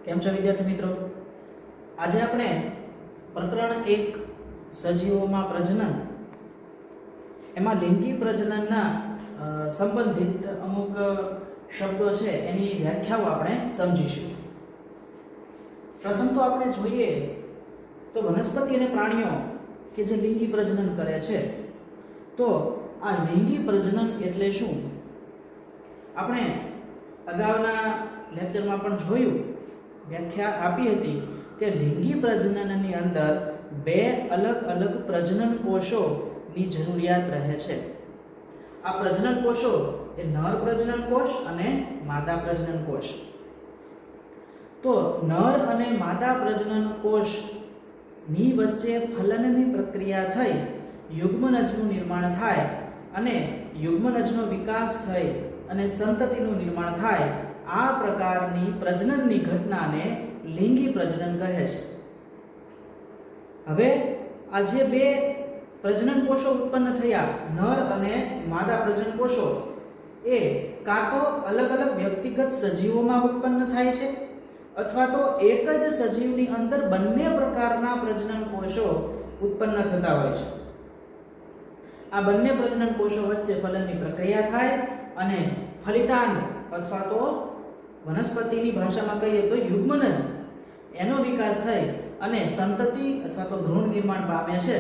કેમ છો વિદ્યાર્થી મિત્રો? આજે આપણે પ્રકરણ 1 સજીવોમાં પ્રજનન એમાં લિંગી પ્રજનનના સંબંધિત અમુક શબ્દો છે એની વ્યાખ્યાઓ આપણે સમજીશું. પ્રથમ તો આપણે જોઈએ તો વનસ્પતિ અને પ્રાણીઓ કે જે લિંગી પ્રજનન કરે છે, તો આ લિંગી પ્રજનન એટલે શું? આપણે અગાઉના લેક્ચરમાં પણ જોયું, વ્યાખ્યા આપી હતી કે લિંગી પ્રજનનની અંદર બે અલગ અલગ પ્રજનન કોષોની જરૂરિયાત રહે છે. આ પ્રજનન કોષો એ નર પ્રજનન કોષ અને માદા પ્રજનન કોષ. તો નર અને માદા પ્રજનન કોષની વચ્ચે ફલનની પ્રક્રિયા થઈ યુગ્મનજનું નિર્માણ થાય અને યુગ્મનજનો વિકાસ થઈ અને સંતતિનું નિર્માણ થાય. આ પ્રકારની પ્રજનનની ઘટનાને લિંગી પ્રજનન કહે છે. હવે આ જે બે પ્રજનન કોષો ઉત્પન્ન થયા, નર અને માદા પ્રજનન કોષો, એ કાં તો અલગ અલગ વ્યક્તિગત સજીવોમાં ઉત્પન્ન થાય છે અથવા તો એક જ સજીવની અંદર બંને પ્રકારના પ્રજનન કોષો ઉત્પન્ન થતા હોય છે. આ બંને પ્રજનન કોષો વચ્ચે ફલનની પ્રક્રિયા થાય અને ફલિતાંડ અથવા તો વનસ્પતિની ભાષામાં કહીએ તો યુગ્મનજ, એનો વિકાસ થઈ અને સંતતિ અથવા તો ભ્રૂણ નિર્માણ પામે છે.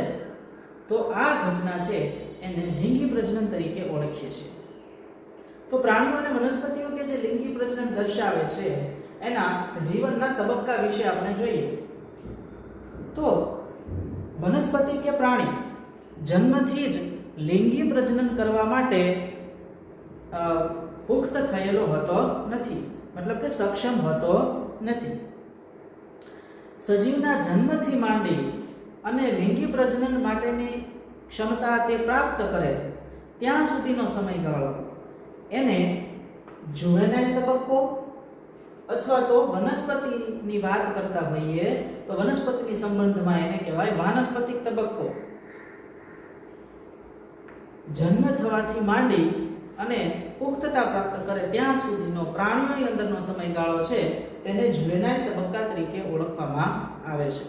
તો આ ઘટના છે એને લિંગી પ્રજનન તરીકે ઓળખીએ છીએ. તો પ્રાણીઓ અને વનસ્પતિઓ કે જે લિંગી પ્રજનન દર્શાવે છે એના જીવનના તબક્કા વિશે આપણે જોઈએ. તો વનસ્પતિ કે પ્રાણી જન્મથી જ લિંગી પ્રજનન કરવા માટે પુખ્ત થયેલો હોતો નથી, મતલબ કે સક્ષમ હોતો નથી. સજીવના જન્મથી માંડી અને લિંગી પ્રજનન માટેની ક્ષમતા તે પ્રાપ્ત કરે ત્યાં સુધીનો સમયગાળો એને જુવેનાઇલ તબક્કો અથવા તો વનસ્પતિની વાત કરતા હોઈએ તો વનસ્પતિની સંબંધમાં એને કહેવાય વાનસ્પતિક તબક્કો. જન્મ થવાથી માંડી અને પુખ્તતા પ્રાપ્ત કરે ત્યાં સુધીનો પ્રાણીઓની અંદરનો સમયગાળો છે તેને જુવેનાઇલ તબક્કા તરીકે ઓળખવામાં આવે છે.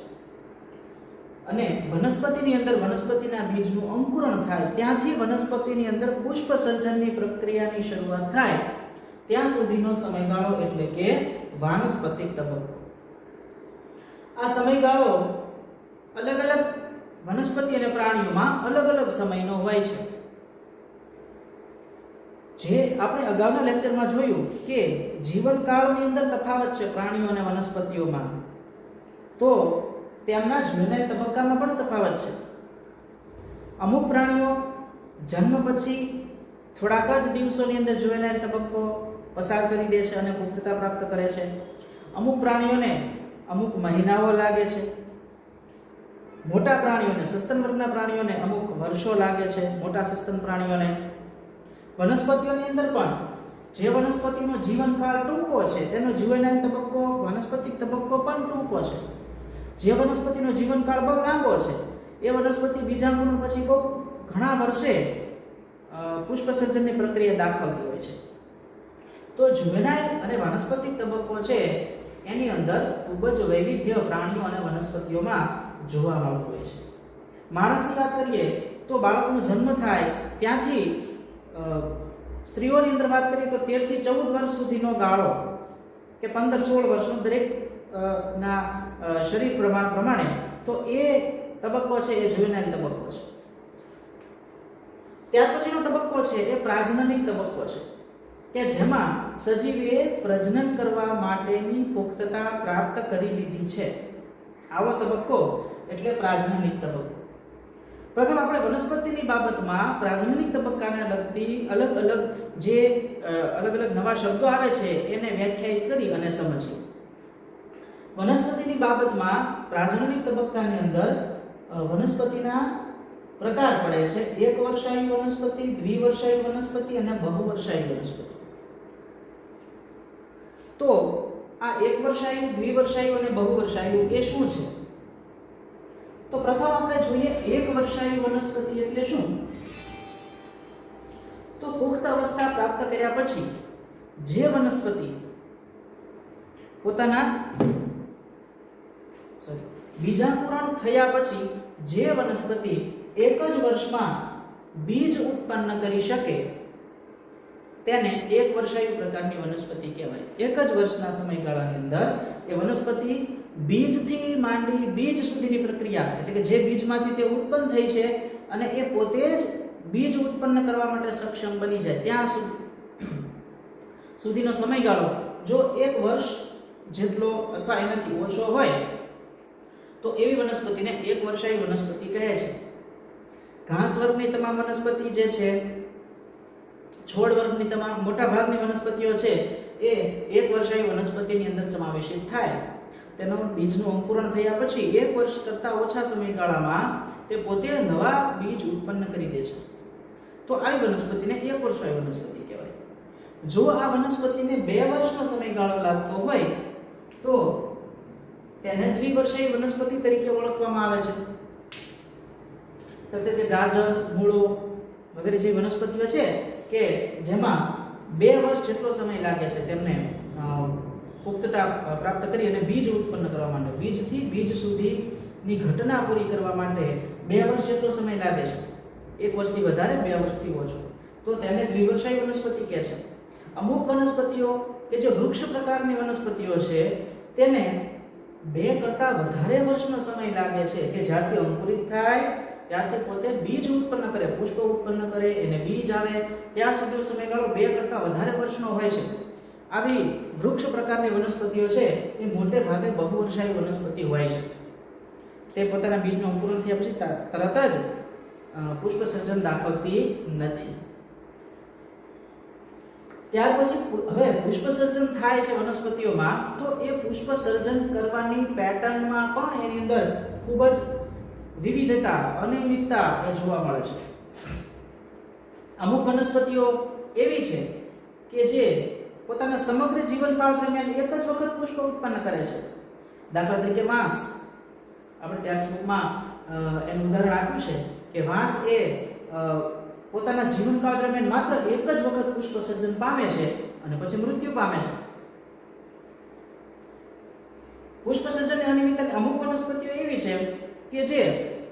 અને વનસ્પતિની અંદર વનસ્પતિના બીજનું અંકુરણ થાય ત્યાંથી વનસ્પતિની અંદર પુષ્પ સર્જનની પ્રક્રિયાની શરૂઆત થાય ત્યાં સુધીનો સમયગાળો એટલે કે વાનસ્પતિક તબક્કો. આ સમયગાળો અલગ અલગ વનસ્પતિ અને પ્રાણીઓમાં અલગ અલગ સમયનો હોય છે. જે આપણે અગાઉના લેક્ચરમાં જોયું કે જીવનકાળની અંદર તફાવત છે પ્રાણીઓ અને વનસ્પતિઓમાં, તો તેમના જુવેનાઇલ તબક્કામાં પણ તફાવત છે. અમુક પ્રાણીઓ જન્મ પછી થોડાક જ દિવસોની અંદર જુવેનાઇલ તબક્કો પસાર કરી દે છે અને પુખ્તતા પ્રાપ્ત કરે છે. અમુક પ્રાણીઓને અમુક મહિનાઓ લાગે છે. મોટા પ્રાણીઓને, સસ્તન વર્ગના પ્રાણીઓને અમુક વર્ષો લાગે છે. મોટા સસ્તન પ્રાણીઓને. વનસ્પતિઓની અંદર પણ જે વનસ્પતિનો જીવનકાળ ટૂંકો છે તેનો જુવેનાઇલ તબક્કો, વાનસ્પતિક તબક્કો પણ ટૂંકો છે. જે વનસ્પતિનો જીવનકાળ બહુ લાંબો છે એ વનસ્પતિ બીજાંકુરણ પછી બહુ ઘણા વર્ષે પુષ્પ સર્જનની પ્રક્રિયા દાખવતી હોય છે. તો જુવેનાઇલ અને વાનસ્પતિક તબક્કો છે એની અંદર ખૂબ જ વૈવિધ્ય પ્રાણીઓ અને વનસ્પતિઓમાં જોવા મળતું હોય છે. માણસની વાત કરીએ તો બાળકનો જન્મ થાય ત્યાંથી સ્ત્રીઓની અંદર વાત કરીએ તો 13 થી 14 વર્ષ સુધીનો ગાળો કે 15-16 વર્ષનો દરેક ના શરીર પ્રમાણ પ્રમાણે, તો એ તબક્કો છે એ જુવેનાઇલ તબક્કો છે. ત્યાર પછીનો તબક્કો છે એ પ્રાજનનિક તબક્કો છે કે જેમાં સજીવે પ્રજનન કરવા માટેની પુખ્તતા પ્રાપ્ત કરી લીધી છે. આવો તબક્કો એટલે પ્રાજનનિક તબક્કો. પ્રથમ આપણે વનસ્પતિની બાબતમાં પ્રાજનનિક તબક્કાને લગતી અલગ અલગ નવા શબ્દો આવે છે એને વ્યાખ્યાયિત કરી અને સમજીએ. વનસ્પતિની બાબતમાં પ્રાજનનિક તબક્કાની અંદર વનસ્પતિના પ્રકાર પડે છે. એક વર્ષાયુ વનસ્પતિ, દ્વિવર્ષાયુ વનસ્પતિ અને બહુવર્ષાયુ વનસ્પતિ. તો આ એક વર્ષાયુ, દ્વિવર્ષાયુ અને બહુવર્ષાયુ એ શું છે? તો પ્રથમ આપણે જોઈએ એક વર્ષાયુ વનસ્પતિ એટલે શું? તો પુખ્ત અવસ્થા પ્રાપ્ત કર્યા પછી જે વનસ્પતિ પોતાના બીજાંકુરણ થયા પછી જે વનસ્પતિ એક જ વર્ષમાં બીજ ઉત્પન્ન કરી શકે તેને એક વર્ષાયુ પ્રકારની વનસ્પતિ કહેવાય. એક જ વર્ષના સમયગાળાની અંદર એ વનસ્પતિ બીજથી માંડી બીજ સુધીની પ્રક્રિયા, એટલે કે જે બીજમાંથી તે ઉત્પન્ન થઈ છે અને એ પોતે જ બીજ ઉત્પન્ન કરવા માટે સક્ષમ બની જાય ત્યાં સુધીનો સમયગાળો જો એક વર્ષ જેટલો અથવા એનાથી ઓછો હોય તો એવી વનસ્પતિને એક વર્ષાયુ વનસ્પતિ કહે છે. ઘાસ વર્ગની તમામ વનસ્પતિ જે છે, છોડ વર્ગની તમામ મોટા ભાગની વનસ્પતિઓ છે એ એક વર્ષાયુ વનસ્પતિની અંદર સમાવેશિત થાય. તેનો બીજનું અંકુરણ થયા પછી એક વર્ષ કરતાં ઓછા સમયગાળામાં તે પોતે નવા બીજ ઉત્પન્ન કરી દે છે. તો આવી વનસ્પતિને એક વર્ષાયુ વનસ્પતિ કહેવાય. જો આ વનસ્પતિને 2 વર્ષનો સમયગાળો લાગતો હોય તો તેને દ્વિવર્ષાયી વનસ્પતિ તરીકે ઓળખવામાં આવે છે. એટલે કે ગાજર, મૂળો વગેરે જે વનસ્પતિઓ છે કે જેમાં 2 વર્ષ જેટલો સમય લાગે છે તેમને પુખ્તતા પ્રાપ્ત કરી અને બીજ ઉત્પન્ન કરવા માટે, બીજથી બીજ સુધીની ઘટના પૂરી કરવા માટે 2 વર્ષ જેટલો સમય લાગે છે. 1 વર્ષથી વધારે, 2 વર્ષથી ઓછો, તો તેને દ્વિવર્ષાયી વનસ્પતિ કહે છે. અમુક વનસ્પતિઓ કે જે વૃક્ષ પ્રકારની વનસ્પતિઓ છે તેને 2 કરતાં વધારે વર્ષનો સમય લાગે છે કે જ્યારથી અંકુરિત થાય ત્યારથી પોતે બીજ ઉત્પન્ન કરે, પુષ્પ ઉત્પન્ન કરે, એને બીજ આવે ત્યાં સુધીનો સમયગાળો 2 કરતાં વધારે વર્ષનો હોય છે. આવી વૃક્ષ પ્રકારની વનસ્પતિઓ છે એ મોટે ભાગે બહુવર્ષાયી વનસ્પતિ હોય છે. તે પોતાના બીજનું અંકુરણ થયા પછી તરત જ પુષ્પ સર્જન દાખવતી નથી. ત્યાર પછી હવે પુષ્પ સર્જન થાય છે વનસ્પતિઓમાં, તો એ પુષ્પ સર્જન કરવાની પેટર્નમાં પણ એની અંદર ખૂબ જ વિવિધતા, અનિયમિતતા એ જોવા મળે છે. અમુક વનસ્પતિઓ એવી છે કે જે પોતાના સમગ્ર જીવનકાળ દરમિયાન એક જ વખત પુષ્પ ઉત્પન્ન કરે છે. દાખલા તરીકે વાંસ, આપણે ટેક્સ્ટબુકમાં એનું ઉદાહરણ આપ્યું છે કે વાંસ એ પોતાના જીવનકાળ દરમિયાન માત્ર એક જ વખત પુષ્પ સર્જન પામે છે અને પછી મૃત્યુ પામે છે. પુષ્પ સર્જનની અનિયમિતતા અમુક વનસ્પતિઓ એવી છે કે જે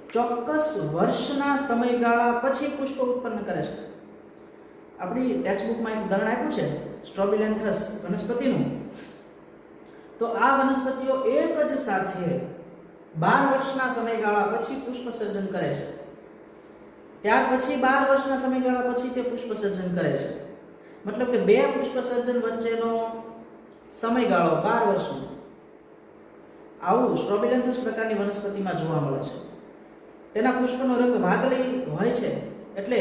ચોક્કસ વર્ષના સમયગાળા પછી પુષ્પ ઉત્પન્ન કરે છે. આપણી ટેક્સ્ટબુકમાં એક ઉદાહરણ આપ્યું છે સ્ટ્રોબિલેન્થસ વનસ્પતિનું. તો આ વનસ્પતિઓ એક જ સાથે 12 વર્ષના સમયગાળા પછી પુષ્પ સર્જન કરે છે. ત્યાર પછી 12 વર્ષના સમયગાળા પછી તે પુષ્પ સર્જન કરે છે. મતલબ કે 2 પુષ્પ સર્જન વચ્ચેનો સમયગાળો 12 વર્ષનો. આવું સ્ટ્રોબિલેન્થસ પ્રકારની વનસ્પતિમાં જોવા મળે છે. તેના પુષ્પનો રંગ વાદળી હોય છે. એટલે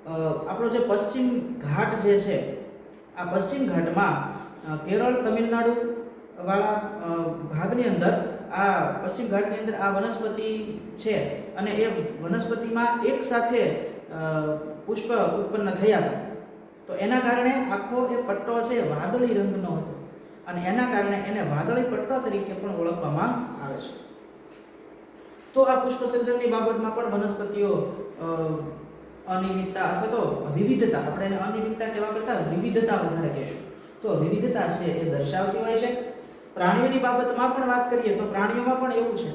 આપણો જે પશ્ચિમ ઘાટ જે છે, આ પશ્ચિમ ઘાટમાં કેરળ, તમિલનાડુ વાળા ભાગની અંદર આ પશ્ચિમ ઘાટની અંદર આ વનસ્પતિ છે અને એ વનસ્પતિમાં એક સાથે પુષ્પ ઉત્પન્ન થયા હતા. તો એના કારણે આખો એ પટ્ટો છે વાદળી રંગનો હતો અને એના કારણે એને વાદળી પટ્ટો તરીકે પણ ઓળખવામાં આવે છે. તો આ પુષ્પ સર્જનની બાબતમાં પણ વનસ્પતિઓ અનિયમિતતા અથવા તો વિવિધતા, આપણે એને અનિયમિતતા કહેવા કરતાં વિવિધતા વધારે કહેશું. તો વિવિધતા છે એ દર્શાવતી હોય છે. પ્રાણીઓની બાબતમાં પણ વાત કરીએ તો પ્રાણીઓમાં પણ એવું છે.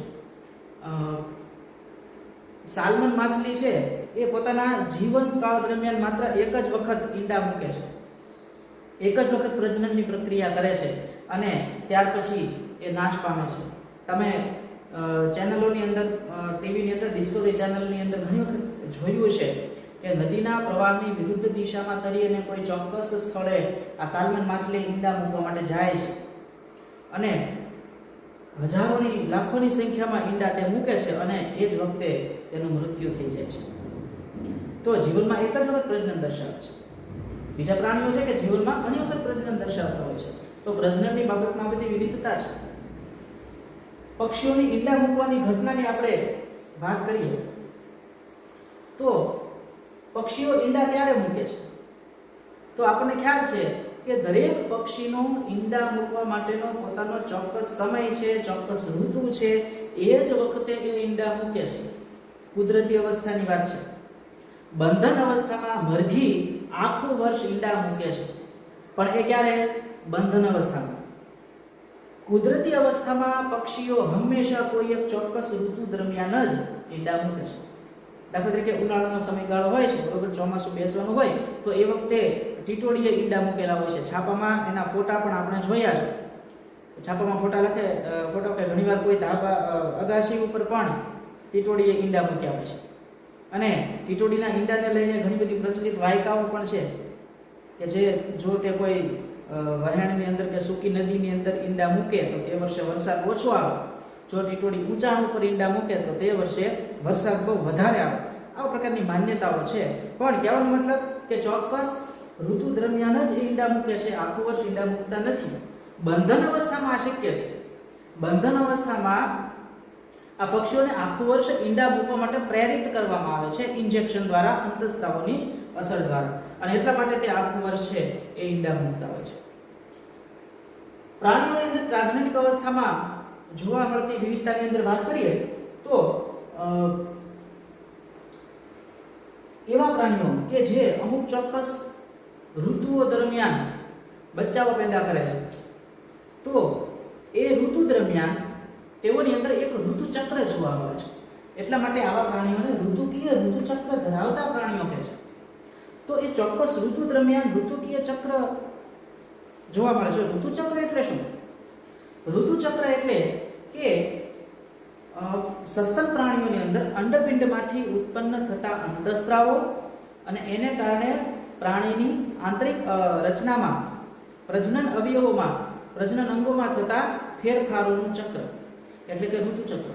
સાલ્મન માછલી છે એ પોતાના જીવનકાળ દરમિયાન માત્ર એક જ વખત ઈંડા મૂકે છે, એક જ વખત પ્રજનનની પ્રક્રિયા કરે છે અને ત્યાર પછી એ નાશ પામે છે. તમે ચેનલોની અંદર, ટીવીની અંદર, ડિસ્કવરી ચેનલની અંદર ઘણી વખત જોયું છે કે નદીના પ્રવાહની વિરુદ્ધ દિશામાં તરી અને કોઈ ચોક્કસ સ્થળે આ સાલ્મન માછલી ઈંડા મૂકવા માટે જાય છે અને હજારોની, લાખોની સંખ્યામાં ઈંડા તે મૂકે છે અને એ જ વખતે તેનું મૃત્યુ થઈ જાય છે. તો જીવનમાં એક જ વખત પ્રજનન દર્શાવે છે. બીજા પ્રાણીઓ છે કે જીવનમાં ઘણી વખત પ્રજનન દર્શાવતા હોય છે. તો પ્રજનનની બાબતમાં બધી વિવિધતા છે. પક્ષીઓની ઈંડા મૂકવાની ઘટનાની આપણે વાત કરીએ તો પક્ષીઓ ઈંડા ક્યારે મૂકે છે? તો આપણને ખ્યાલ છે કે દરેક પક્ષીનો ઈંડા મૂકવા માટેનો પોતાનો ચોક્કસ સમય છે, ચોક્કસ ઋતુ છે. એ જ વખતે એ ઈંડા મૂકે છે. કુદરતી અવસ્થાની વાત છે. બંધન અવસ્થામાં મરઘી આખું વર્ષ ઈંડા મૂકે છે, પણ એ ક્યારે? બંધન અવસ્થામાં. કુદરતી અવસ્થામાં પક્ષીઓ હંમેશા કોઈ એક ચોક્કસ ઋતુ દરમિયાન જ ઈંડા મૂકે છે. દાખલા તરીકે ઉનાળાનો સમયગાળો હોય છે, બરોબર, ચોમાસું બેસવાનું હોય તો એ વખતે ટીટોડીએ ઈંડા મૂકેલા હોય છે. છાપામાં એના ફોટા પણ આપણે જોયા છે. છાપામાં ફોટા કે ઘણીવાર કોઈ ધાબા અગાશી ઉપર પણ ટીટોડીએ ઈંડા મૂક્યા હોય છે. અને ટીટોડીના ઈંડાને લઈને ઘણી બધી પ્રચલિત વાયકાઓ પણ છે કે જે જો તે કોઈ વહેણની અંદર કે સૂકી નદીની અંદર ઈંડા મૂકે તો તે વર્ષે વરસાદ ઓછો આવે. જો ટીટોડી ઊંચા ઉપર ઈંડા મૂકે તો તે વર્ષે વરસાદ બહુ વધારે આવે. આ પ્રકારની માન્યતાઓ છે. પણ કહેવાનો મતલબ કે ચોક્કસ ઋતુ દરમિયાન જ ઈંડા મૂકે છે, આખું વર્ષ ઈંડા મૂકતા નથી. બંધન અવસ્થામાં આ શક્ય છે. બંધન અવસ્થામાં આ પક્ષીઓને આખું વર્ષ ઈંડા મૂકવા માટે પ્રેરિત કરવામાં આવે છે ઇન્જેક્શન દ્વારા, અંતઃસ્ત્રાવોની અસર દ્વારા, અને એટલા માટે તે આખું વર્ષ છે એ ઈંડા મૂકતા હોય છે. પ્રાણીઓની અંદર પ્રાજનનિક અવસ્થામાં જોવા મળતી વિવિધતાની અંદર વાત કરીએ તો એવા પ્રાણીઓ કે જે અમુક ચોક્કસ ઋતુઓ દરમિયાન બચ્ચાઓ પેદા કરે છે, તો એ ઋતુ દરમિયાન તેઓની અંદર એક ઋતુ ચક્ર જોવા મળે છે. એટલા માટે આવા પ્રાણીઓને ઋતુકીય ઋતુચક્ર ધરાવતા પ્રાણીઓ કહે છે. તો એ ચોક્કસ ઋતુ દરમિયાન ઋતુકીય ચક્ર જોવા મળે છે. ઋતુચક્ર એટલે શું? ઋતુચક્ર એટલે કે સસ્તન પ્રાણીઓની અંદર અંડપિંડમાંથી ઉત્પન્ન થતા અંતઃસ્ત્રાવો અને એને કારણે પ્રાણીની આંતરિક રચનામાં, પ્રજનન અવયવોમાં, પ્રજનન અંગોમાં થતા ફેરફારોનું ચક્ર એટલે કે ઋતુચક્ર.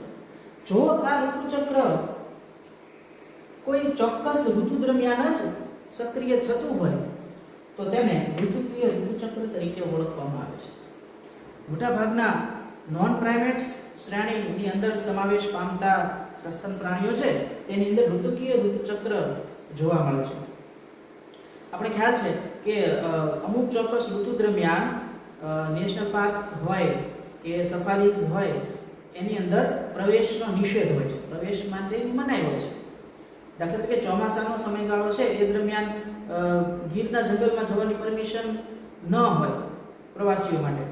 જો આ ઋતુચક્ર કોઈ ચોક્કસ ઋતુ દરમિયાન જ સક્રિય થતું હોય તો તેને ઋતુકીય ઋતુચક્ર તરીકે ઓળખવામાં આવે છે. મોટાભાગના નોન પ્રાઇમેટ્સ શ્રેણીની અંદર સમાવેશ પામતા સસ્તન પ્રાણીઓ છે તેની અંદર ઋતુકીય ઋતુચક્ર જોવા મળે છે. આપણે ખ્યાલ છે કે અમુક ચોક્કસ ઋતુ દરમિયાન નેશનલ પાર્ક હોય કે સફારીઝ હોય એની અંદર પ્રવેશનો નિષેધ હોય છે, પ્રવેશ માટે મનાઈ હોય છે. દાખલા તરીકે ચોમાસાનો સમયગાળો છે એ દરમિયાન ગીરના જંગલમાં જવાની પરમિશન ન હોય પ્રવાસીઓ માટે,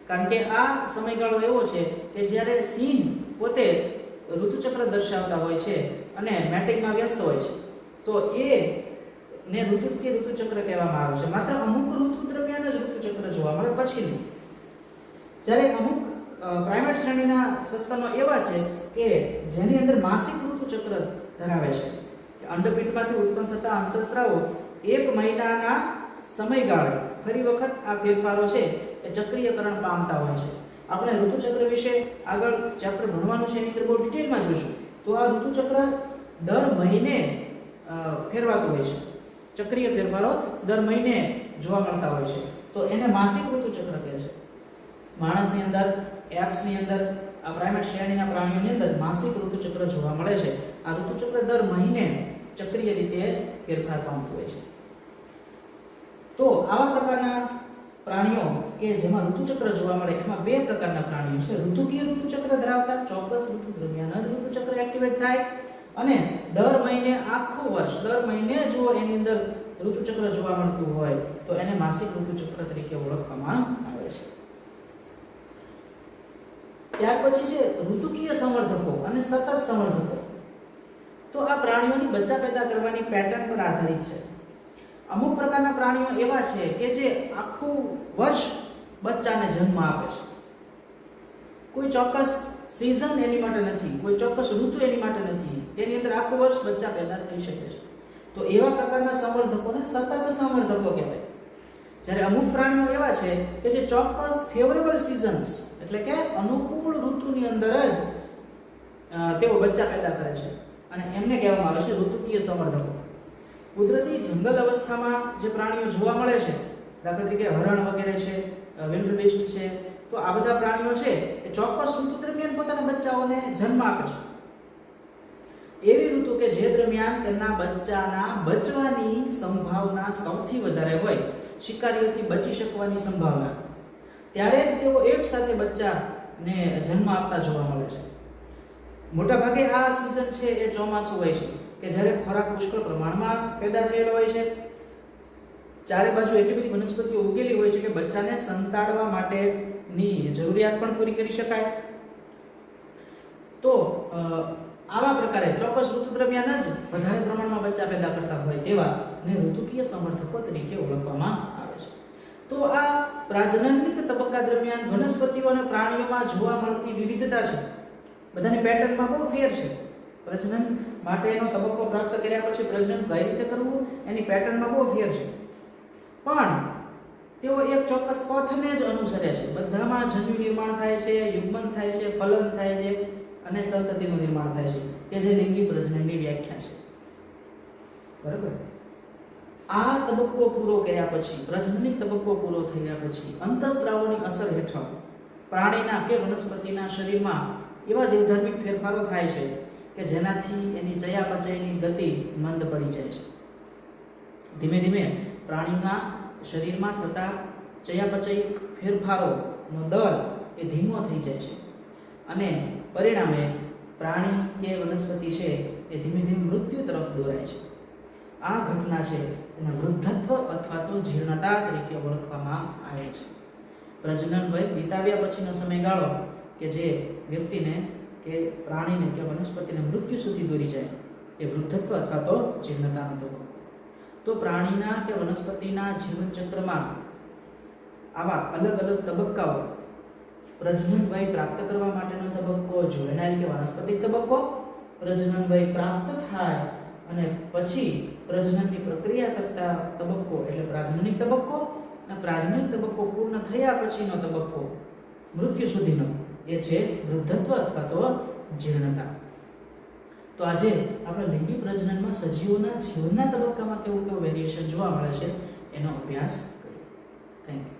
કારણ કે આ સમયગાળો એવો છે કે જ્યારે સિંહ પોતે ઋતુચક્ર દર્શાવતા હોય છે અને મેટિંગમાં વ્યસ્ત હોય છે, તો એ ને ઋતુકીય ઋતુચક્ર કહેવામાં આવે છે. માત્ર અમુક ઋતુ દરમિયાન જ ઋતુચક્ર જોવા મળે, પછી નહીં. જ્યારે અમુક પ્રાઇમેટ શ્રેણીના સસ્તનો એવા છે કે જેની અંદર માસિક ઋતુચક્ર ધરાવે છે. અંડપિંડમાંથી ઉત્પન્ન થતા અંતઃસ્ત્રાવો 1 મહિનાના સમયગાળે ફરી વખત આ ફેરફારો છે એ ચક્રીયકરણ પામતા હોય છે. આપણે ઋતુચક્ર વિશે આગળ ચેપ્ટર ભણવાનું છે એની અંદર બહુ ડિટેલમાં જોઈશું. તો આ ઋતુચક્ર દર મહિને ફેરવાતું હોય છે. ચક્રીય ફેરફારો દર મહિને જોવા મળતા હોય છે, તો એને માસિક ઋતુચક્ર કહે છે. માણસની અંદર, એપ્સની અંદર, આ પ્રાઇમેટ શ્રેણીના પ્રાણીઓની અંદર માસિક ઋતુચક્ર જોવા મળે છે. આ ઋતુચક્ર દર મહિને ચક્રીય રીતે ફેરફાર પામતું હોય છે. તો આવા પ્રકારના પ્રાણીઓ કે જેમાં ઋતુચક્ર જોવા મળે એમાં 2 પ્રકારના પ્રાણીઓ છે. ઋતુકીય ઋતુચક્ર ધરાવતા, ચોક્કસ ઋતુ દરમિયાન જ ઋતુચક્ર એક્ટિવેટ થાય, અને દર મહિને આખું વર્ષ દર મહિને જો એની અંદર ઋતુચક્ર જોવા મળતું હોય તો એને માસિક ઋતુચક્ર તરીકે ઓળખવામાં આવે છે. ત્યાર પછી છે ઋતુકીય સંવર્ધકો અને સતત સંવર્ધકો. તો આ પ્રાણીઓની બચ્ચા પેદા કરવાની પેટર્ન પર આધારિત છે. અમુક પ્રકારના પ્રાણીઓ એવા છે કે જે આખું વર્ષ બચ્ચાને જન્મ આપે છે. કોઈ ચોક્કસ સીઝન એની માટે નથી, કોઈ ચોક્કસ ઋતુ એની માટે નથી, તેની અંદર આખું વર્ષ બચ્ચા પેદા થઈ શકે છે. તો એવા પ્રકારના સંવર્ધકોને સતત સંવર્ધકો કહેવાય. જ્યારે અમુક પ્રાણીઓ એવા છે કે જે ચોક્કસ ફેવરેબલ સીઝન્સ એટલે કે અનુકૂળ ઋતુની અંદર જ તેઓ બચ્ચા પેદા કરે છે, અને એમને કહેવામાં આવે છે ઋતુકીય સંવર્ધકો. કુદરતી જંગલ અવસ્થામાં જે પ્રાણીઓ જોવા મળે છે, દાખલા તરીકે હરણ વગેરે છે, વિલ્ડબીસ્ટ છે, તો આ બધા પ્રાણીઓ છે એ ચોક્કસ ઋતુ દરમિયાન પોતાના બચ્ચાઓને જન્મ આપે છે. એવી ઋતુ કે જે દરમિયાન તેમના બચ્ચાના બચવાની સંભાવના સૌથી વધારે હોય, શિકારીઓથી બચી શકવાની સંભાવના, ત્યારે જ તેઓ એક સાથે બચ્ચાને જન્મ આપતા જોવા મળે છે. મોટાભાગે આ સીઝન છે એ ચોમાસું હોય છે કે જ્યારે ખોરાક પુષ્કળ પ્રમાણમાં પેદા થયેલો હોય છે, ચારે બાજુ એટલી બધી વનસ્પતિઓ ઉગેલી હોય છે કે બચ્ચાને સંતાડવા માટેની જરૂરિયાત પણ પૂરી કરી શકાય. તો આવા પ્રકારે ચોક્કસ ઋતુ દરમિયાન જ વધારે પ્રમાણમાં બચ્ચા પેદા કરતા હોય તેવા ને ઋતુકીય સમર્થકો તરીકે ઓળખવામાં આવે છે. તો આ પ્રજનનની તબક્કા દરમિયાન વનસ્પતિઓ અને પ્રાણીઓમાં જોવા મળતી વિવિધતા છે. બધાની પેટર્નમાં બહુ ફેર છે. પ્રજનન માટેનો તબક્કો પ્રાપ્ત કર્યા પછી પ્રજનન કઈ રીતે કરવું એની પેટર્નમાં બહુ ફેર છે. પણ તેઓ એક ચોક્કસ પથને જ અનુસરે છે. બધામાં જન્યુ નિર્માણ થાય છે, યુગ્મન થાય છે, ફલન થાય છે અને સંતતિનું નિર્માણ થાય છે કે જે લિંગી પ્રજનનની વ્યાખ્યા છે. બરાબર. આ તબક્કો પૂરો કર્યા પછી, પ્રજનનિક તબક્કો પૂરો થયા પછી અંતઃસ્ત્રાવોની અસર હેઠળ પ્રાણીના કે વનસ્પતિના શરીરમાં એવા દેવધર્મિક ફેરફારો થાય છે કે જેનાથી એની ચયાપચયની ગતિ મંદ પડી જાય છે. ધીમે ધીમે પ્રાણીના શરીરમાં થતા ચયાપચયિક ફેરફારોનો દર એ ધીમો થઈ જાય છે અને પરિણામે પ્રાણી કે વનસ્પતિ છે એ ધીમે ધીમે મૃત્યુ તરફ દોરાય છે. આ ઘટના છે એને વૃદ્ધત્વ અથવા તો જીર્ણતા તરીકે ઓળખવામાં આવે છે. પ્રજનન વય વિતાવ્યા પછીનો સમયગાળો કે જે વ્યક્તિને કે પ્રાણીને કે વનસ્પતિને મૃત્યુ સુધી દોરી જાય એ વૃદ્ધત્વ અથવા તો જીર્ણતાનો તબક્કો. તો પ્રાણીના કે વનસ્પતિના જીવન ચક્રમાં આવા અલગ અલગ તબક્કાઓ, પ્રજનન વય પ્રાપ્ત કરવા માટેનો તબક્કો, જુવેનાઇલ કે વાનસ્પતિક તબક્કો, પ્રજનન વય પ્રાપ્ત થાય અને પછી પ્રજનનની પ્રક્રિયા કરતા તબક્કો એટલે પ્રાજનનિક તબક્કો, અને પ્રાજનનિક તબક્કો પૂર્ણ થયા પછીનો તબક્કો મૃત્યુ સુધીનો એ છે વૃદ્ધત્વ અથવા તો જીર્ણતા. તો આજે આપણે લિંગી પ્રજનનમાં સજીવોના જીવનના તબક્કામાં કેવું કેવું વેરિએશન જોવા મળે છે એનો અભ્યાસ કર્યો. Thank you.